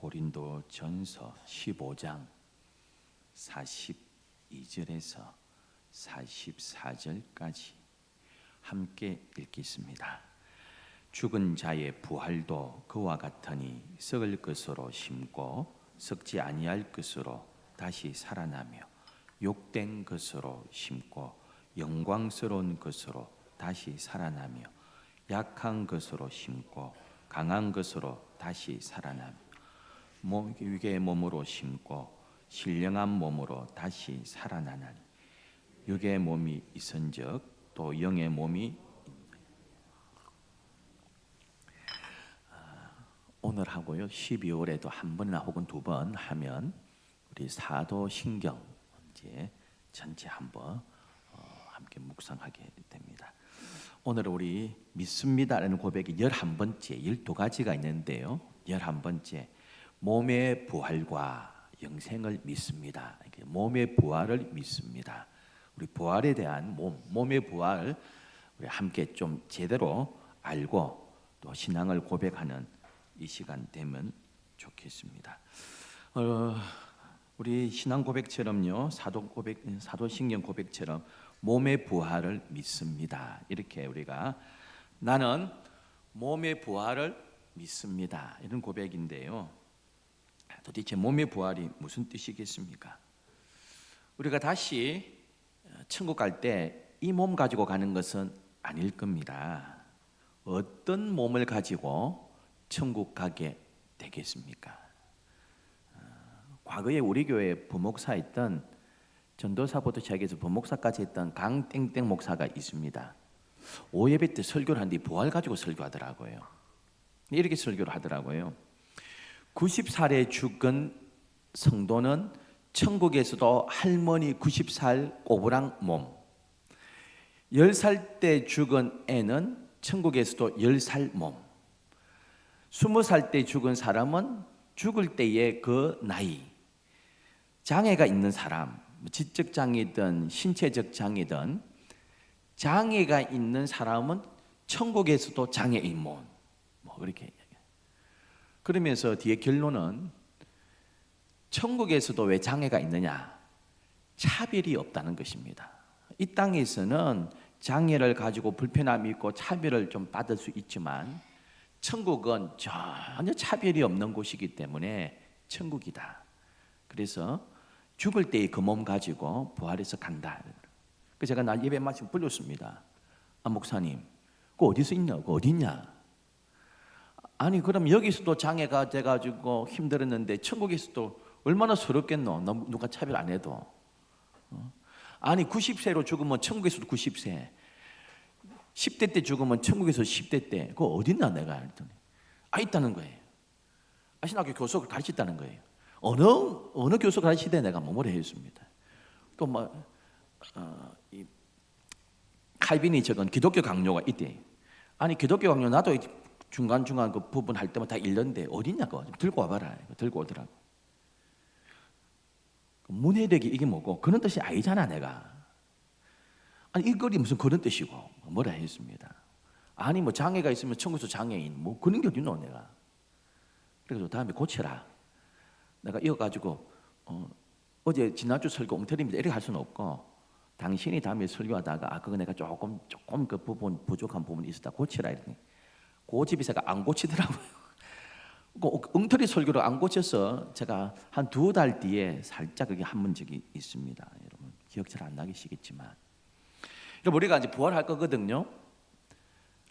고린도전서 15장 42절에서 44절까지 함께 읽겠습니다. 죽은 자의 부활도 그와 같으니 썩을 것으로 심고 썩지 아니할 것으로 다시 살아나며 욕된 것으로 심고 영광스러운 것으로 다시 살아나며 약한 것으로 심고 강한 것으로 다시 살아나며 육의 몸으로 심고 신령한 몸으로 다시 살아나나니 육의 몸이 있은즉 또 영의 몸이 오늘 하고요 12월에도 한 번이나 혹은 두 번 하면 우리 사도신경 이제 전체 한번 함께 묵상하게 됩니다. 오늘 우리 믿습니다라는 고백이 11번째 12가지가 있는데요 11번째 몸의 부활과 영생을 믿습니다. 몸의 부활을 믿습니다. 우리 부활에 대한 몸의 부활 우리 함께 좀 제대로 알고 또 신앙을 고백하는 이 시간 되면 좋겠습니다. 우리 신앙 고백처럼요 사도신경 고백처럼 몸의 부활을 믿습니다. 이렇게 우리가 나는 몸의 부활을 믿습니다. 이런 고백인데요. 도대체 몸의 부활이 무슨 뜻이겠습니까? 우리가 다시 천국 갈 때 이 몸 가지고 가는 것은 아닐 겁니다. 어떤 몸을 가지고 천국 가게 되겠습니까? 과거에 우리 교회 부목사였던 전도사부터 시작해서 부목사까지 했던 강땡땡 목사가 있습니다. 5예배 때 설교를 하는데 부활 가지고 설교하더라고요. 이렇게 설교를 하더라고요. 90살에 죽은 성도는 천국에서도 할머니 90살 꼬부랑 몸, 10살 때 죽은 애는 천국에서도 10살 몸, 20살 때 죽은 사람은 죽을 때의 그 나이, 장애가 있는 사람, 지적 장애든 신체적 장애든 장애가 있는 사람은 천국에서도 장애인 몸, 그렇게 얘기해요. 그러면서 뒤에 결론은 천국에서도 왜 장애가 있느냐? 차별이 없다는 것입니다. 이 땅에서는 장애를 가지고 불편함이 있고 차별을 좀 받을 수 있지만 천국은 전혀 차별이 없는 곳이기 때문에 천국이다. 그래서 죽을 때의 그 몸 가지고 부활해서 간다. 그래서 제가 날 예배 마치고 불렀습니다. 목사님, 그거 어디서 있냐? 그거 어디 있냐? 아니 그럼 여기서도 장애가 돼가지고 힘들었는데 천국에서도 얼마나 서럽겠노? 누가 차별 안 해도. 아니 90세로 죽으면 천국에서도 90세, 10대 때 죽으면 천국에서 10대 때. 그거 어디 있나 내가 했더니 있다는 거예요. 신학교 교수를 가르쳤다는 거예요. 어느 교수 가르치대 내가 뭐라 했습니다. 또 칼빈이 적은 기독교 강요가 있대. 아니 기독교 강요 나도 중간중간 그 부분 할 때마다 다 읽는데 어딨냐고 들고 와봐라. 들고 오더라고. 문해력이 이게 뭐고 그런 뜻이 아니잖아 내가. 아니 이 글이 무슨 그런 뜻이고 뭐라 했습니다. 아니 뭐 장애가 있으면 천국에서 장애인 뭐 그런 게 어딨노 내가. 그래서 다음에 고쳐라. 내가 이어가지고 어제 지난주 설교 엉터리입니다 이렇게 할 수는 없고 당신이 다음에 설교하다가 그거 내가 조금 그 부분 부족한 부분이 있었다 고치라 이러니 고집이 제가 안 고치더라고요. 엉터리 설교를 안 고쳐서 제가 한 2달 뒤에 살짝 그게 한번 적이 있습니다. 여러분 기억 잘 안 나시겠지만 여러분 우리가 이제 부활할 거거든요.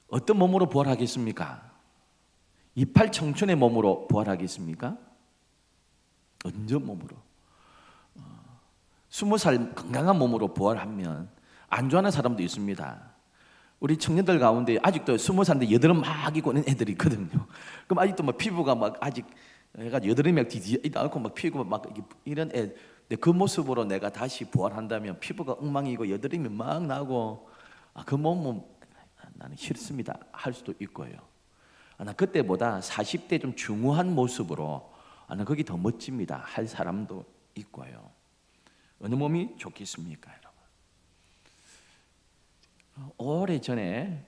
어떤 몸으로 부활하겠습니까? 이팔 청춘의 몸으로 부활하겠습니까? 언제 몸으로? 20살 건강한 몸으로 부활하면 안 좋아하는 사람도 있습니다. 우리 청년들 가운데 아직도 20살인데 여드름 막 있고 있는 애들이 있거든요. 그럼 아직도 막 피부가 막 아직 여드름이 막 뒤지다 않고 막 피부가 막 이런 애. 그 모습으로 내가 다시 부활한다면 피부가 엉망이고 여드름이 막 나고 그 몸은 나는 싫습니다 할 수도 있고요. 나 그때보다 40대 좀 중후한 모습으로 나는 그게 더 멋집니다 할 사람도 있고요. 어느 몸이 좋겠습니까 여러분? 오래전에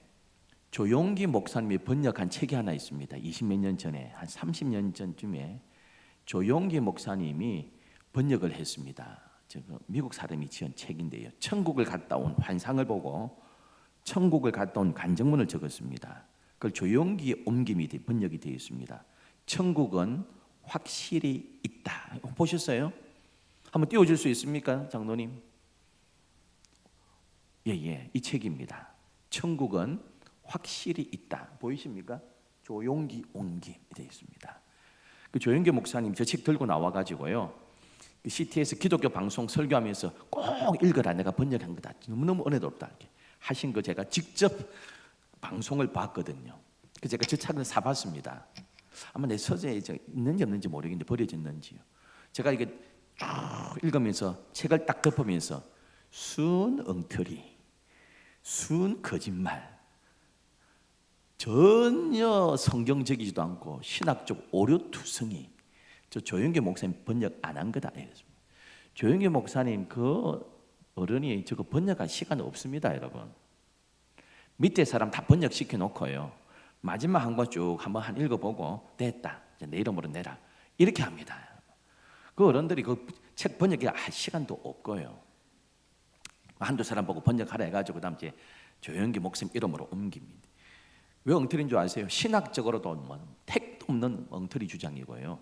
조용기 목사님이 번역한 책이 하나 있습니다. 20몇 년 전에 한 30년 전쯤에 조용기 목사님이 번역을 했습니다. 미국 사람이 지은 책인데요. 천국을 갔다 온 환상을 보고 천국을 갔다 온 간증문을 적었습니다. 그걸 조용기 옮김이 번역이 되어 있습니다. 천국은 확실히 있다. 보셨어요? 한번 띄워줄 수 있습니까, 장로님? 예, 이 책입니다. 천국은 확실히 있다. 보이십니까? 조용기 옮김이 되어 있습니다. 그 조용기 목사님 저 책 들고 나와가지고요, CTS 기독교 방송 설교하면서 꼭 읽어라, 내가 번역한 거다, 너무너무 은혜롭다 이렇게 하신 거 제가 직접 방송을 봤거든요. 그래서 제가 저 책을 사봤습니다. 아마 내 서재에 있는지 없는지 모르겠는데 버려졌는지요. 제가 이게 쭉 읽으면서 책을 딱 덮으면서 순 엉터리, 순 거짓말, 전혀 성경적이지도 않고 신학적 오류투성이, 저 조용기 목사님 번역 안 한 거다. 조용기 목사님 그 어른이 저거 번역할 시간 없습니다, 여러분. 밑에 사람 다 번역시켜 놓고요, 마지막 한 번 쭉 한번 읽어보고 됐다, 이제 내 이름으로 내라, 이렇게 합니다. 그 어른들이 그 책 번역에 할 시간도 없고요, 한두 사람 보고 번역하라 해가지고 그다음 이제 조용기 목사님 이름으로 옮깁니다. 왜 엉터리인 줄 아세요? 신학적으로도 택도 없는 엉터리 주장이고요.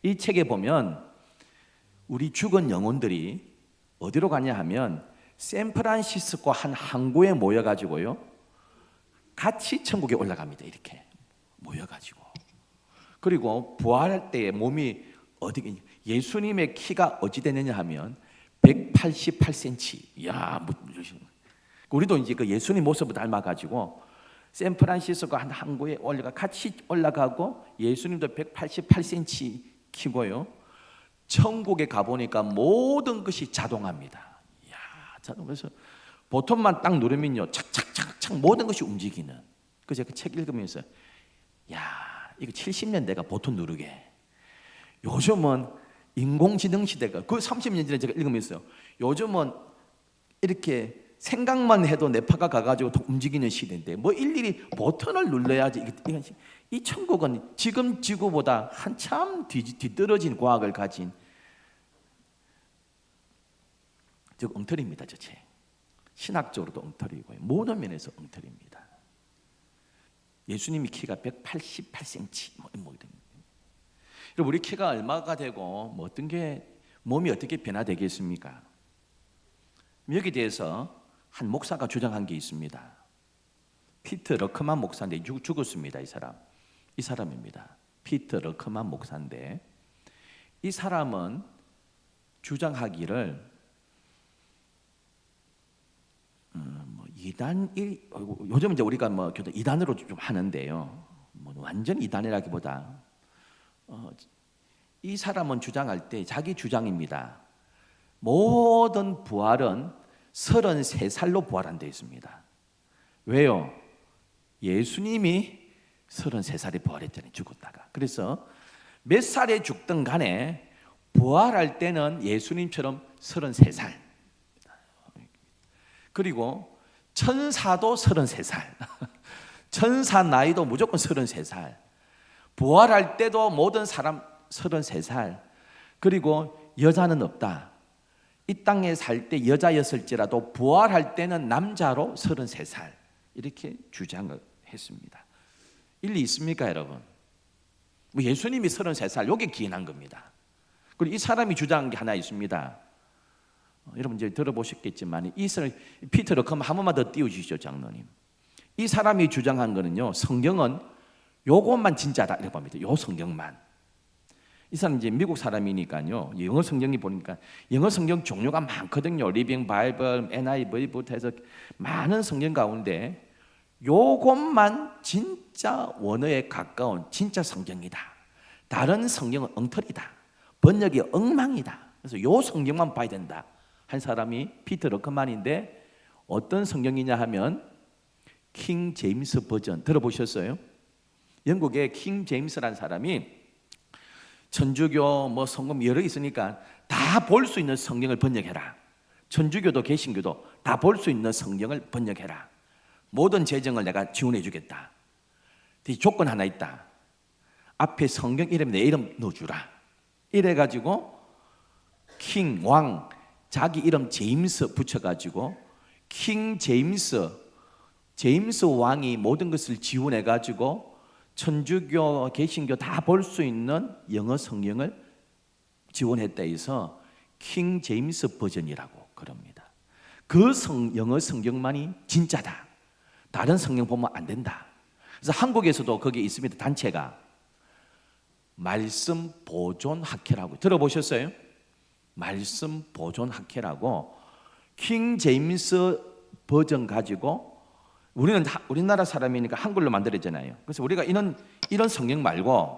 이 책에 보면 우리 죽은 영혼들이 어디로 가냐 하면 샌프란시스코 한 항구에 모여가지고요, 같이 천국에 올라갑니다. 이렇게 모여가지고. 그리고 부활할 때의 몸이 어디, 예수님의 키가 어찌 되느냐 하면 188cm. 야, 우리도 이제 그 예수님 모습을 닮아가지고 샌프란시스코 한 항구에 같이 올라가고, 예수님도 188cm 키고요, 천국에 가보니까 모든 것이 자동합니다. 이야, 자동해서 버튼만 딱 누르면요, 착착착착 모든 것이 움직이는. 그래서 그 책 읽으면서 야, 이거 70년대가 버튼 누르게, 요즘은 인공지능 시대가, 그 30년 전에 제가 읽으면서 요즘은 이렇게 생각만 해도 뇌파가 가가지고 움직이는 시대인데 뭐 일일이 버튼을 눌러야지. 이 천국은 지금 지구보다 한참 뒤떨어진 과학을 가진 저 엉터리입니다. 저 책 신학적으로도 엉터리고요, 모든 면에서 엉터리입니다. 예수님이 키가 188cm 여러분, 우리 키가 얼마가 되고 뭐 어떤 게 몸이 어떻게 변화되겠습니까? 여기에 대해서 한 목사가 주장한 게 있습니다. 피터 러크만 목사인데 죽었습니다. 이 사람입니다. 피터 러크만 목사인데, 이 사람은 주장하기를 요즘 이제 우리가 뭐 교도 이단으로 좀 하는데요, 뭐 완전 이단이라기보다 이 사람은 주장할 때 자기 주장입니다. 모든 부활은 33살로 부활한데 있습니다. 왜요? 예수님이 33살에 부활했잖아요, 죽었다가. 그래서 몇 살에 죽든 간에 부활할 때는 예수님처럼 33살. 그리고 천사도 33살. 천사 나이도 무조건 33살. 부활할 때도 모든 사람 33살. 그리고 여자는 없다. 이 땅에 살 때 여자였을지라도 부활할 때는 남자로 33살. 이렇게 주장을 했습니다. 일리 있습니까, 여러분? 뭐 예수님이 33살, 이게 기인한 겁니다. 그리고 이 사람이 주장한 게 하나 있습니다. 여러분 이제 들어보셨겠지만, 이 사람 피터 러크만 한 번만 더 띄워주시죠, 장로님. 이 사람이 주장한 거는요, 성경은 요것만 진짜다 이렇게 봅니다. 요 성경만. 이 사람 이제 미국 사람이니까요, 영어 성경이 보니까 영어 성경 종류가 많거든요. 리빙 바이블, NIV부터 해서 많은 성경 가운데 요것만 진짜 원어에 가까운 진짜 성경이다. 다른 성경은 엉터리다. 번역이 엉망이다. 그래서 요 성경만 봐야 된다 한 사람이 피터 러크만인데, 어떤 성경이냐 하면 킹 제임스 버전 들어보셨어요? 영국의 킹 제임스라는 사람이 천주교 뭐 성경 여러 개 있으니까 다 볼 수 있는 성경을 번역해라. 천주교도 개신교도 다 볼 수 있는 성경을 번역해라. 모든 재정을 내가 지원해 주겠다. 조건 하나 있다. 앞에 성경 이름 내 이름 넣어주라. 이래가지고 킹, 왕, 자기 이름 제임스 붙여가지고 킹 제임스 왕이 모든 것을 지원해가지고 천주교, 개신교 다 볼 수 있는 영어 성경을 지원했다 해서 킹 제임스 버전이라고 그럽니다. 그 영어 성경만이 진짜다. 다른 성경 보면 안 된다. 그래서 한국에서도 거기에 있습니다. 단체가 말씀 보존 학회라고 들어보셨어요? 말씀 보존 학회라고 킹 제임스 버전 가지고 우리는 우리나라 사람이니까 한글로 만들었잖아요. 그래서 우리가 이런 성경 말고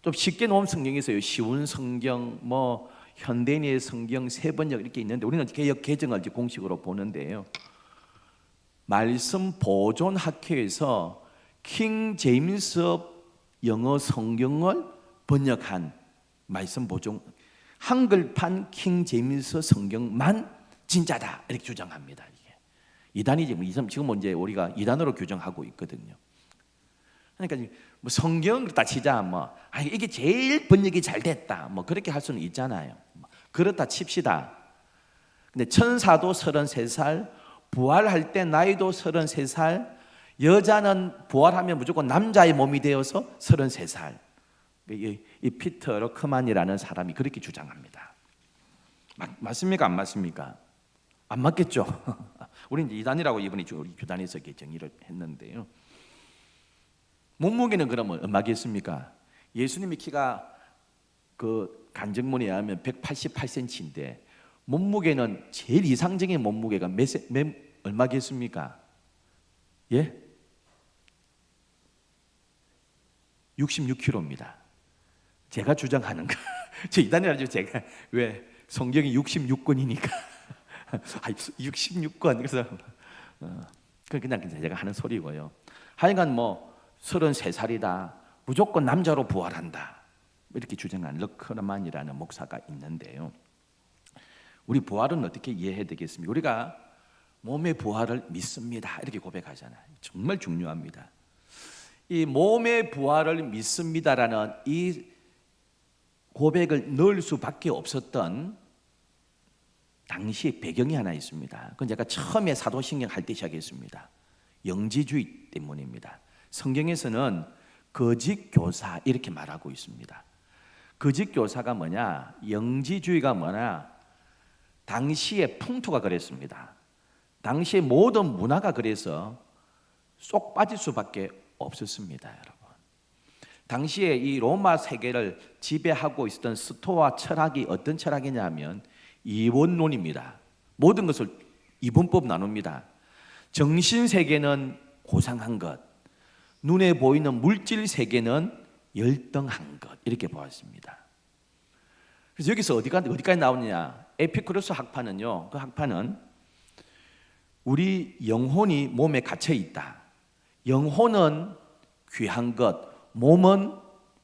좀 쉽게 놓은 성경이 있어요. 쉬운 성경, 뭐 현대인의 성경, 세번역 이렇게 있는데 우리는 개역 개정을 공식으로 보는데요. 말씀 보존 학회에서 킹 제임스 영어 성경을 번역한 말씀 보존 한글판 킹 제임스 성경만 진짜다 이렇게 주장합니다. 이게 이단이지. 지금 이제 우리가 이단으로 규정하고 있거든요. 그러니까 뭐 성경 다 치자 이게 제일 번역이 잘 됐다 뭐 그렇게 할 수는 있잖아요. 그렇다 칩시다. 근데 천사도 33살, 부활할 때 나이도 33살, 여자는 부활하면 무조건 남자의 몸이 되어서 33살. 이 피터 러크만이라는 사람이 그렇게 주장합니다. 맞습니까? 안 맞습니까? 안 맞겠죠. 우리는 이단이라고 이번에 우리 교단에서 정의를 했는데요. 몸무게는 그러면 얼마겠습니까? 예수님의 키가 그 간증문에 의하면 188cm인데 몸무게는 제일 이상적인 몸무게가 얼마겠습니까? 예? 66kg입니다. 제가 주장하는 거. 저 이단이라죠. 제가 왜 성경이 66권이니까 66권 그래서 그냥 제가 하는 소리고요. 하여간 뭐 33살이다. 무조건 남자로 부활한다. 이렇게 주장한 러크만이라는 목사가 있는데요. 우리 부활은 어떻게 이해해야 되겠습니까? 우리가 몸의 부활을 믿습니다. 이렇게 고백하잖아요. 정말 중요합니다. 이 몸의 부활을 믿습니다라는 이 고백을 넣을 수밖에 없었던 당시 배경이 하나 있습니다. 그건 제가 처음에 사도신경 할 때 시작했습니다. 영지주의 때문입니다. 성경에서는 거짓 교사 이렇게 말하고 있습니다. 거짓 교사가 뭐냐? 영지주의가 뭐냐? 당시의 풍토가 그랬습니다. 당시의 모든 문화가 그래서 쏙 빠질 수밖에 없었습니다, 여러분. 당시에 이 로마 세계를 지배하고 있었던 스토아 철학이 어떤 철학이냐면 이원론입니다. 모든 것을 이분법 나눕니다. 정신 세계는 고상한 것, 눈에 보이는 물질 세계는 열등한 것 이렇게 보았습니다. 그래서 여기서 어디까지 나오느냐? 에피쿠로스 학파는요. 그 학파는 우리 영혼이 몸에 갇혀 있다. 영혼은 귀한 것, 몸은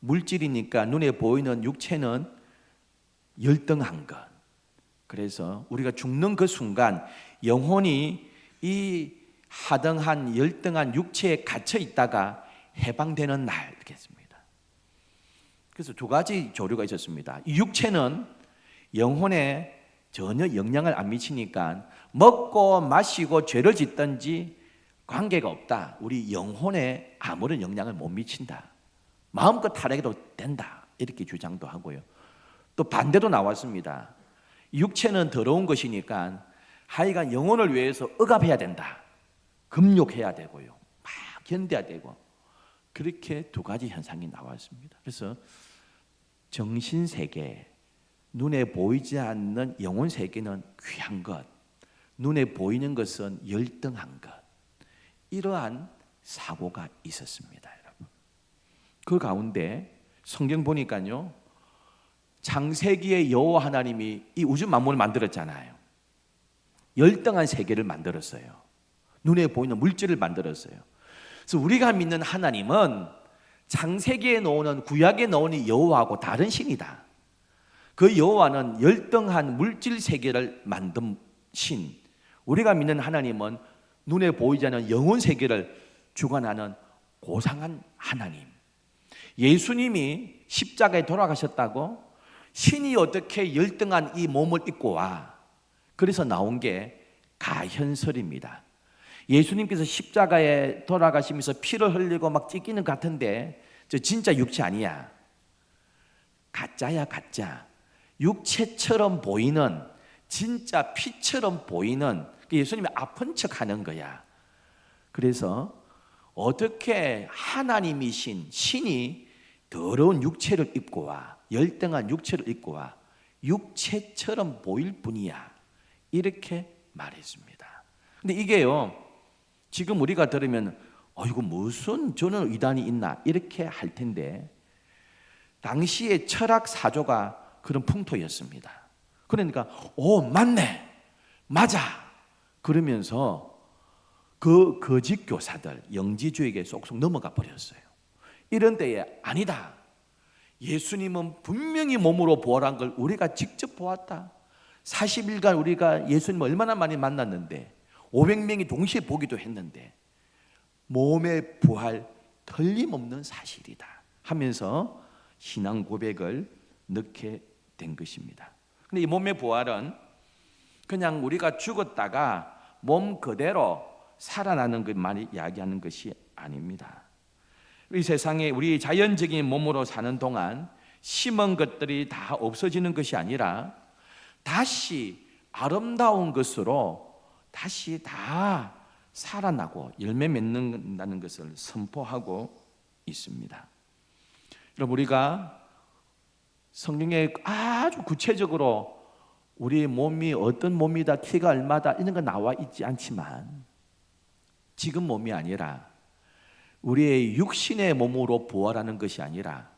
물질이니까 눈에 보이는 육체는 열등한 것. 그래서 우리가 죽는 그 순간 영혼이 이 하등한 열등한 육체에 갇혀 있다가 해방되는 날 이렇게 했습니다. 그래서 두 가지 조류가 있었습니다. 이 육체는 영혼에 전혀 영향을 안 미치니까 먹고 마시고 죄를 짓든지 관계가 없다. 우리 영혼에 아무런 영향을 못 미친다. 마음껏 타락해도 된다. 이렇게 주장도 하고요. 또 반대도 나왔습니다. 육체는 더러운 것이니까 하여간 영혼을 위해서 억압해야 된다. 금욕해야 되고요. 막 견뎌야 되고. 그렇게 두 가지 현상이 나왔습니다. 그래서 정신세계, 눈에 보이지 않는 영혼세계는 귀한 것, 눈에 보이는 것은 열등한 것. 이러한 사고가 있었습니다, 여러분. 그 가운데 성경 보니까요, 창세기의 여호와 하나님이 이 우주 만물을 만들었잖아요. 열등한 세계를 만들었어요. 눈에 보이는 물질을 만들었어요. 그래서 우리가 믿는 하나님은 창세기에 나오는 구약에 나오는 여호와하고 다른 신이다. 그 여호와는 열등한 물질 세계를 만든 신. 우리가 믿는 하나님은 눈에 보이지 않는 영혼 세계를 주관하는 고상한 하나님. 예수님이 십자가에 돌아가셨다고 신이 어떻게 열등한 이 몸을 입고 와? 그래서 나온 게 가현설입니다. 예수님께서 십자가에 돌아가시면서 피를 흘리고 막 찢기는 것 같은데 저 진짜 육체 아니야. 가짜야, 가짜. 육체처럼 보이는, 진짜 피처럼 보이는 예수님이 아픈 척 하는 거야. 그래서 어떻게 하나님이신 신이 더러운 육체를 입고 와, 열등한 육체를 입고 와, 육체처럼 보일 뿐이야, 이렇게 말했습니다. 근데 이게요, 지금 우리가 들으면 이거 무슨 저는 의단이 있나 이렇게 할 텐데, 당시의 철학 사조가 그런 풍토였습니다. 그러니까 맞네, 맞아 그러면서 그 거짓 교사들, 영지주의에 쏙쏙 넘어가 버렸어요. 이런 때에 아니다, 예수님은 분명히 몸으로 부활한 걸 우리가 직접 보았다. 40일간 우리가 예수님을 얼마나 많이 만났는데 500명이 동시에 보기도 했는데 몸의 부활 틀림없는 사실이다 하면서 신앙 고백을 넣게 된 것입니다. 근데 이 몸의 부활은 그냥 우리가 죽었다가 몸 그대로 살아나는 것만 이야기하는 것이 아닙니다. 이 세상에 우리 자연적인 몸으로 사는 동안 심은 것들이 다 없어지는 것이 아니라 다시 아름다운 것으로 다시 다 살아나고 열매 맺는다는 것을 선포하고 있습니다. 여러분, 우리가 성경에 아주 구체적으로 우리 몸이 어떤 몸이다, 키가 얼마다 이런 거 나와 있지 않지만, 지금 몸이 아니라 우리의 육신의 몸으로 부활하는 것이 아니라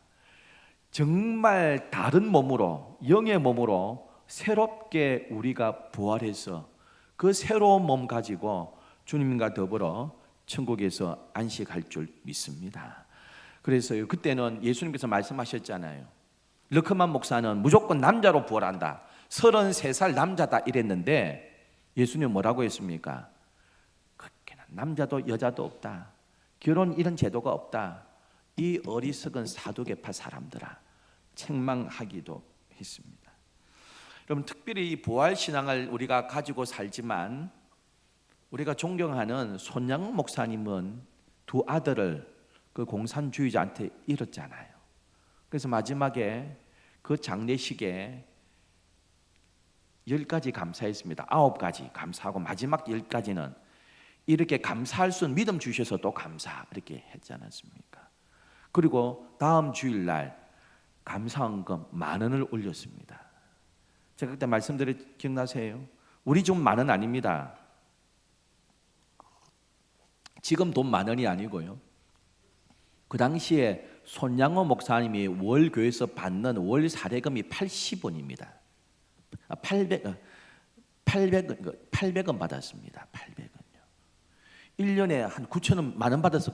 정말 다른 몸으로, 영의 몸으로 새롭게 우리가 부활해서 그 새로운 몸 가지고 주님과 더불어 천국에서 안식할 줄 믿습니다. 그래서 그때는 예수님께서 말씀하셨잖아요. 르크만 목사는 무조건 남자로 부활한다, 33살 남자다 이랬는데 예수님 뭐라고 했습니까? 남자도 여자도 없다, 결혼 이런 제도가 없다, 이 어리석은 사두개파 사람들아, 책망하기도 했습니다. 여러분, 특별히 이 부활신앙을 우리가 가지고 살지만 우리가 존경하는 손양훈 목사님은 두 아들을 그 공산주의자한테 잃었잖아요. 그래서 마지막에 그 장례식에 10가지 감사했습니다. 9가지 감사하고 마지막 10가지는 이렇게 감사할 수 있는 믿음 주셔서 또 감사, 이렇게 했지 않았습니까? 그리고 다음 주일날 감사헌금 10,000원을 올렸습니다. 제가 그때 말씀드린 기억나세요? 우리 좀 10,000원 아닙니다. 지금 돈 10,000원이 아니고요, 그 당시에 손양호 목사님이 월 교회에서 받는 월 사례금이 80원입니다. 800원 받았습니다. 800원요. 1년에 한 9,000원, 10,000원 받아서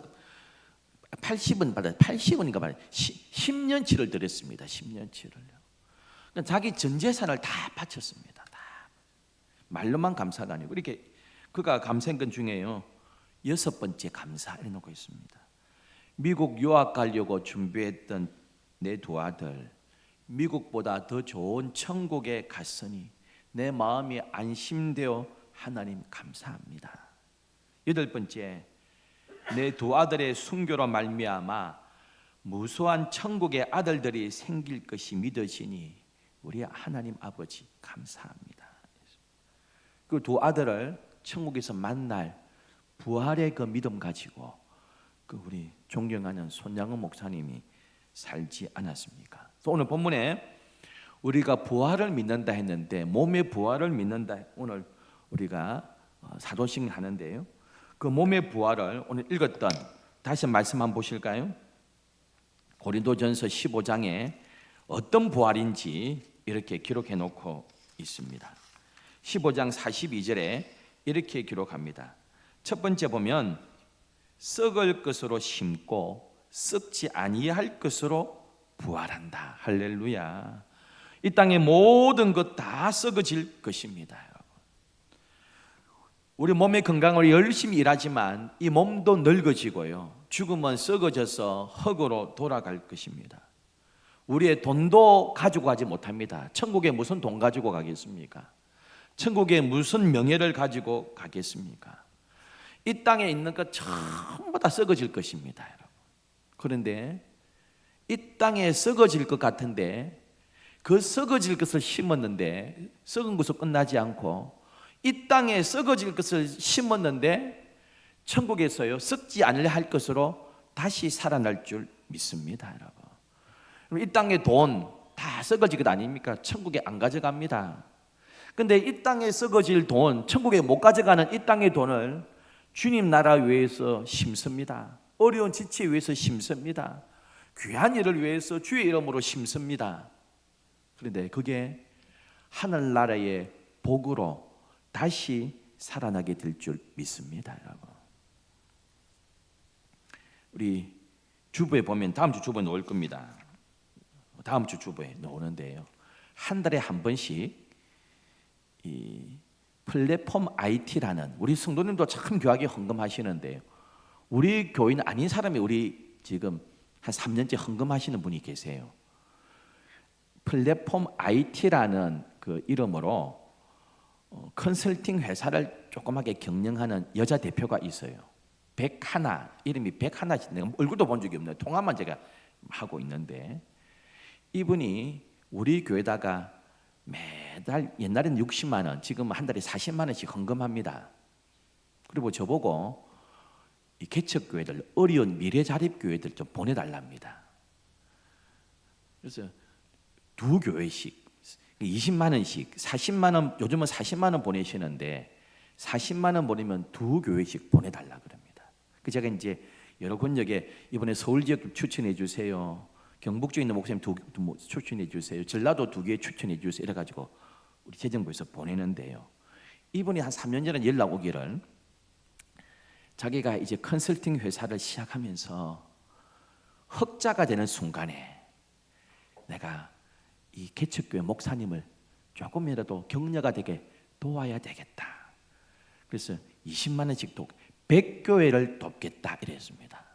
80원 받아요. 80원인가 봐요. 10년치를 드렸습니다. 10년치를요. 자기 전 재산을 다 바쳤습니다. 다. 말로만 감사가 아니고 이렇게 그가 감사한 것 중에요, 6번째 감사 해놓고 있습니다. 미국 유학 가려고 준비했던 내 두 아들, 미국보다 더 좋은 천국에 갔으니 내 마음이 안심되어 하나님 감사합니다. 8번째, 내 두 아들의 순교로 말미암아 무수한 천국의 아들들이 생길 것이 믿어지니 우리 하나님 아버지 감사합니다. 그 두 아들을 천국에서 만날 부활의 그 믿음 가지고 그 우리 존경하는 손양훈 목사님이 살지 않았습니까? 오늘 본문에 우리가 부활을 믿는다 했는데, 몸의 부활을 믿는다, 오늘 우리가 사도신 하는데요, 그 몸의 부활을 오늘 읽었던 다시 말씀 한번 보실까요? 고린도전서 15장에 어떤 부활인지 이렇게 기록해 놓고 있습니다. 15장 42절에 이렇게 기록합니다. 첫 번째 보면 썩을 것으로 심고 썩지 아니할 것으로 부활한다. 할렐루야. 이 땅의 모든 것 다 썩어질 것입니다. 우리 몸의 건강을 열심히 일하지만 이 몸도 늙어지고요, 죽으면 썩어져서 흙으로 돌아갈 것입니다. 우리의 돈도 가지고 가지 못합니다. 천국에 무슨 돈 가지고 가겠습니까? 천국에 무슨 명예를 가지고 가겠습니까? 이 땅에 있는 것 전부 다 썩어질 것입니다, 여러분. 그런데 이 땅에 썩어질 것 같은데 그 썩어질 것을 심었는데 썩은 것으로 끝나지 않고 이 땅에 썩어질 것을 심었는데 천국에서요 썩지 않으려 할 것으로 다시 살아날 줄 믿습니다, 여러분. 이 땅의 돈 다 썩어질 것 아닙니까? 천국에 안 가져갑니다. 근데 이 땅에 썩어질 돈, 천국에 못 가져가는 이 땅의 돈을 주님 나라 위해서 심습니다. 어려운 지체 위해서 심습니다. 귀한 일을 위해서 주의 이름으로 심습니다. 그런데 그게 하늘나라의 복으로 다시 살아나게 될 줄 믿습니다, 여러분. 우리 주보에 보면 다음 주 주보에 놓을 겁니다. 다음 주 주보에 놓는데요. 한 달에 한 번씩 이 플랫폼 IT라는, 우리 성도님도 참 귀하게 헌금하시는데요. 우리 교인 아닌 사람이 우리 지금 한 3년째 헌금하시는 분이 계세요. 플랫폼 IT라는 그 이름으로 컨설팅 회사를 조그맣게 경영하는 여자 대표가 있어요. 백하나, 이름이 백하나, 내가 얼굴도 본 적이 없네요. 통화만 제가 하고 있는데, 이분이 우리 교회다가 매달, 옛날에는 60만 원, 지금 한 달에 40만 원씩 헌금합니다. 그리고 저보고 이 개척교회들, 어려운 미래자립교회들 좀 보내달랍니다. 그래서 두 교회씩 20만 원씩, 40만 원, 요즘은 40만 원 보내시는데 40만 원 보내면 두 교회씩 보내달라 그럽니다. 그 제가 이제 여러 권역에 이번에 서울 지역 추천해 주세요, 경북주에 있는 목사님 두 추천해 주세요, 전라도 두 개 추천해 주세요, 이래가지고 우리 재정부에서 보내는데요. 이분이 한 3년 전에 연락 오기를 자기가 이제 컨설팅 회사를 시작하면서 흑자가 되는 순간에 내가 이 개척교회 목사님을 조금이라도 격려가 되게 도와야 되겠다. 그래서 20만 원씩 100교회를 돕겠다 이랬습니다.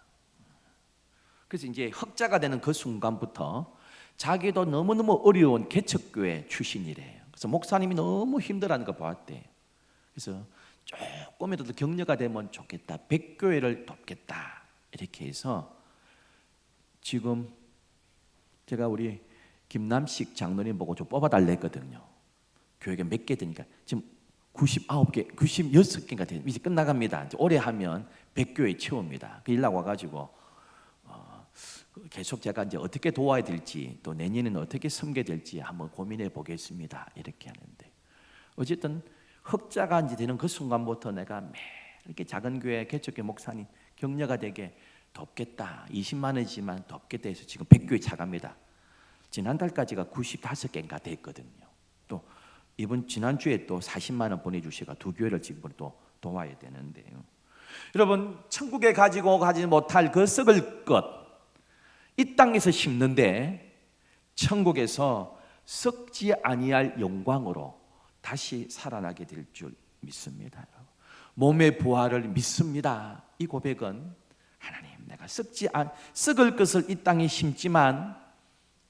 그래서 이제 흑자가 되는 그 순간부터 자기도 너무너무 어려운 개척교회 출신이래요. 그래서 목사님이 너무 힘들어하는 거 보았대요. 그래서 조금이라도 격려가 되면 좋겠다, 100교회를 돕겠다 이렇게 해서 지금 제가 우리 김남식 장로님 보고 좀 뽑아달라 했거든요. 교회가 몇 개 되니까 지금 99개, 96개인가 돼요. 이제 끝나갑니다. 이제 올해 하면 100교회 채웁니다. 그 연락 와가지고 계속 제가 이제 어떻게 도와야 될지, 또 내년에는 어떻게 섬겨야 될지 한번 고민해 보겠습니다 이렇게 하는데, 어쨌든 흑자가 이제 되는 그 순간부터 내가 매일 이렇게 작은 교회 개척교회 목사님 격려가 되게 돕겠다, 20만 원이지만 돕겠다 해서 지금 100교회 차갑니다. 지난달까지가 95개인가 됐거든요. 또 이번 지난주에 또 40만 원 보내주시가 두 교회를 지금 또 도와야 되는데요. 여러분, 천국에 가지고 가지 못할 그 썩을 것 이 땅에서 심는데 천국에서 썩지 아니할 영광으로 다시 살아나게 될 줄 믿습니다. 몸의 부활을 믿습니다. 이 고백은 하나님, 내가 썩을 것을 이 땅에 심지만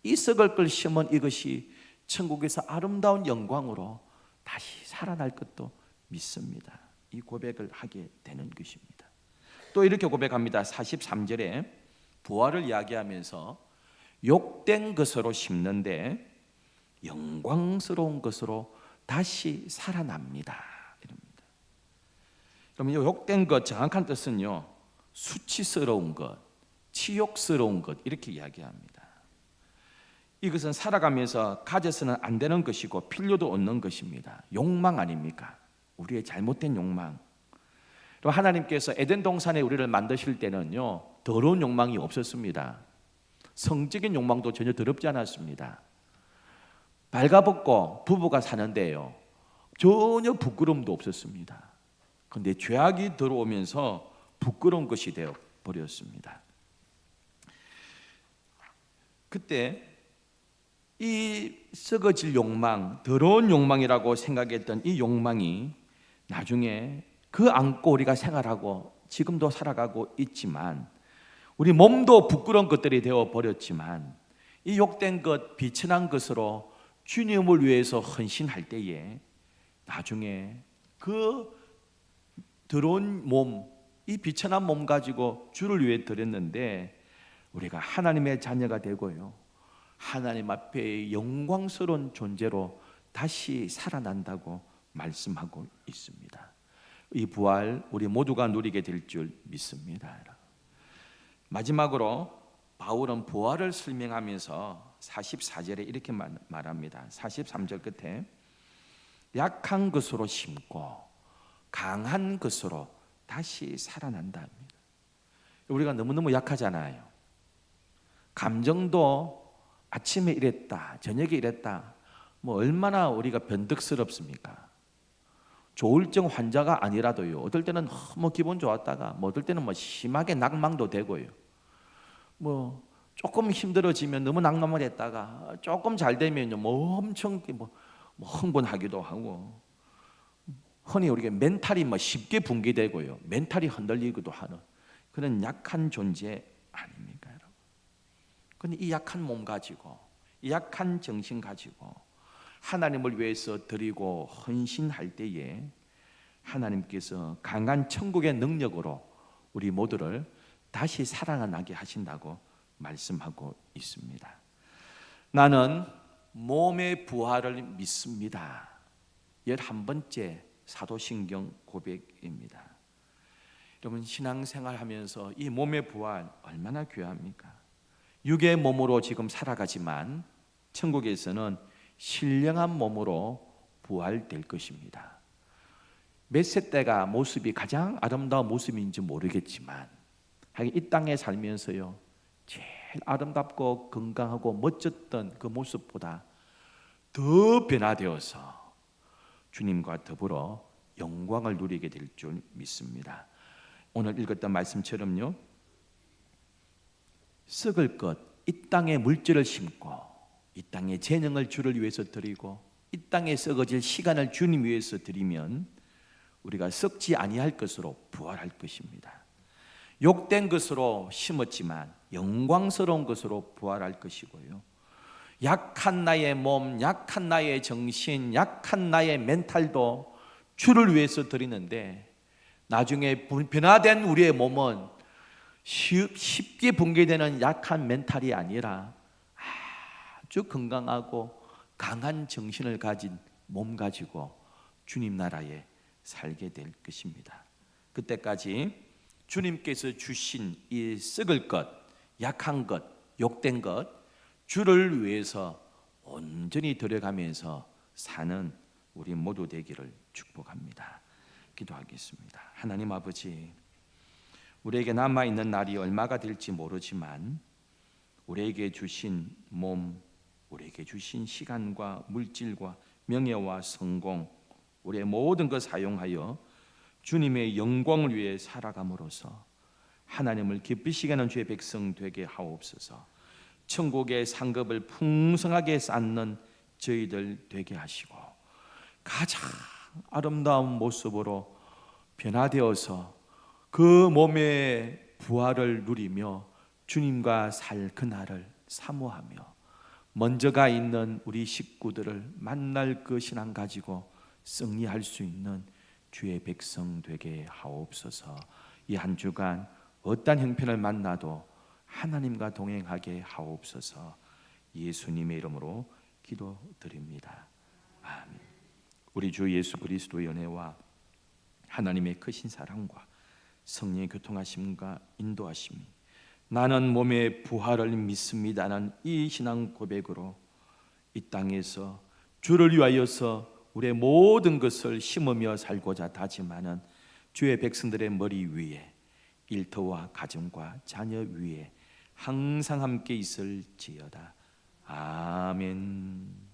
이 썩을 걸 심은 이것이 천국에서 아름다운 영광으로 다시 살아날 것도 믿습니다. 이 고백을 하게 되는 것입니다. 또 이렇게 고백합니다. 43절에 부활을 이야기하면서 욕된 것으로 심는데 영광스러운 것으로 다시 살아납니다. 이럽니다. 그러면 이 욕된 것 정확한 뜻은요, 수치스러운 것, 치욕스러운 것 이렇게 이야기합니다. 이것은 살아가면서 가져서는 안 되는 것이고 필요도 없는 것입니다. 욕망 아닙니까? 우리의 잘못된 욕망. 하나님께서 에덴 동산에 우리를 만드실 때는요, 더러운 욕망이 없었습니다. 성적인 욕망도 전혀 더럽지 않았습니다. 발가벗고 부부가 사는데요, 전혀 부끄러움도 없었습니다. 그런데 죄악이 들어오면서 부끄러운 것이 되어 버렸습니다. 그때 이 썩어질 욕망, 더러운 욕망이라고 생각했던 이 욕망이 나중에 그 안고 우리가 생활하고 지금도 살아가고 있지만, 우리 몸도 부끄러운 것들이 되어 버렸지만 이 욕된 것, 비천한 것으로 주님을 위해서 헌신할 때에 나중에 그 더러운 몸, 이 비천한 몸 가지고 주를 위해 드렸는데 우리가 하나님의 자녀가 되고요, 하나님 앞에 영광스러운 존재로 다시 살아난다고 말씀하고 있습니다. 이 부활 우리 모두가 누리게 될 줄 믿습니다. 마지막으로 바울은 부활을 설명하면서 44절에 이렇게 말합니다. 43절 끝에 약한 것으로 심고 강한 것으로 다시 살아난다 합니다. 우리가 너무너무 약하잖아요. 감정도 아침에 이랬다, 저녁에 이랬다, 뭐 얼마나 우리가 변덕스럽습니까? 조울증 환자가 아니라도요, 어떨 때는 뭐 기분 좋았다가, 뭐 어떨 때는 뭐 심하게 낙망도 되고요, 뭐 조금 힘들어지면 너무 낙망을 했다가 조금 잘 되면요 뭐 엄청 뭐 흥분하기도 하고, 흔히 우리가 멘탈이 뭐 쉽게 붕괴되고요, 멘탈이 흔들리기도 하는 그런 약한 존재 아닙니까, 여러분? 근데 이 약한 몸 가지고, 이 약한 정신 가지고 하나님을 위해서 드리고 헌신할 때에 하나님께서 강한 천국의 능력으로 우리 모두를 다시 살아나게 하신다고 말씀하고 있습니다. 나는 몸의 부활을 믿습니다. 11번째 사도신경 고백입니다. 여러분, 신앙생활 하면서 이 몸의 부활 얼마나 귀합니까? 육의 몸으로 지금 살아가지만 천국에서는 신령한 몸으로 부활될 것입니다. 몇 세 때가 모습이 가장 아름다운 모습인지 모르겠지만 이 땅에 살면서요 제일 아름답고 건강하고 멋졌던 그 모습보다 더 변화되어서 주님과 더불어 영광을 누리게 될 줄 믿습니다. 오늘 읽었던 말씀처럼요, 썩을 것, 이 땅에 물질을 심고 이 땅에 재능을 주를 위해서 드리고 이 땅에 썩어질 시간을 주님 위해서 드리면 우리가 썩지 아니할 것으로 부활할 것입니다. 욕된 것으로 심었지만 영광스러운 것으로 부활할 것이고요, 약한 나의 몸, 약한 나의 정신, 약한 나의 멘탈도 주를 위해서 드리는데 나중에 변화된 우리의 몸은 쉽게 붕괴되는 약한 멘탈이 아니라 아주 건강하고 강한 정신을 가진 몸 가지고 주님 나라에 살게 될 것입니다. 그때까지 주님께서 주신 이 썩을 것, 약한 것, 욕된 것, 주를 위해서 온전히 들여가면서 사는 우리 모두 되기를 축복합니다. 기도하겠습니다. 하나님 아버지, 우리에게 남아있는 날이 얼마가 될지 모르지만 우리에게 주신 몸, 우리에게 주신 시간과 물질과 명예와 성공, 우리의 모든 것 사용하여 주님의 영광을 위해 살아감으로써 하나님을 기쁘시게 하는 주의 백성 되게 하옵소서. 천국의 상급을 풍성하게 쌓는 저희들 되게 하시고 가장 아름다운 모습으로 변화되어서 그 몸의 부활을 누리며 주님과 살 그날을 사모하며 먼저가 있는 우리 식구들을 만날 그 신앙 가지고 승리할 수 있는 주의 백성 되게 하옵소서. 이 한 주간 어떠한 형편을 만나도 하나님과 동행하게 하옵소서. 예수님의 이름으로 기도드립니다. 아멘. 우리 주 예수 그리스도의 은혜와 하나님의 크신 사랑과 성령의 교통하심과 인도하심이 나는 몸의 부활을 믿습니다는 이 신앙 고백으로 이 땅에서 주를 위하여서 우리의 모든 것을 심으며 살고자 다짐하는 주의 백성들의 머리 위에, 일터와 가정과 자녀 위에 항상 함께 있을지어다. 아멘.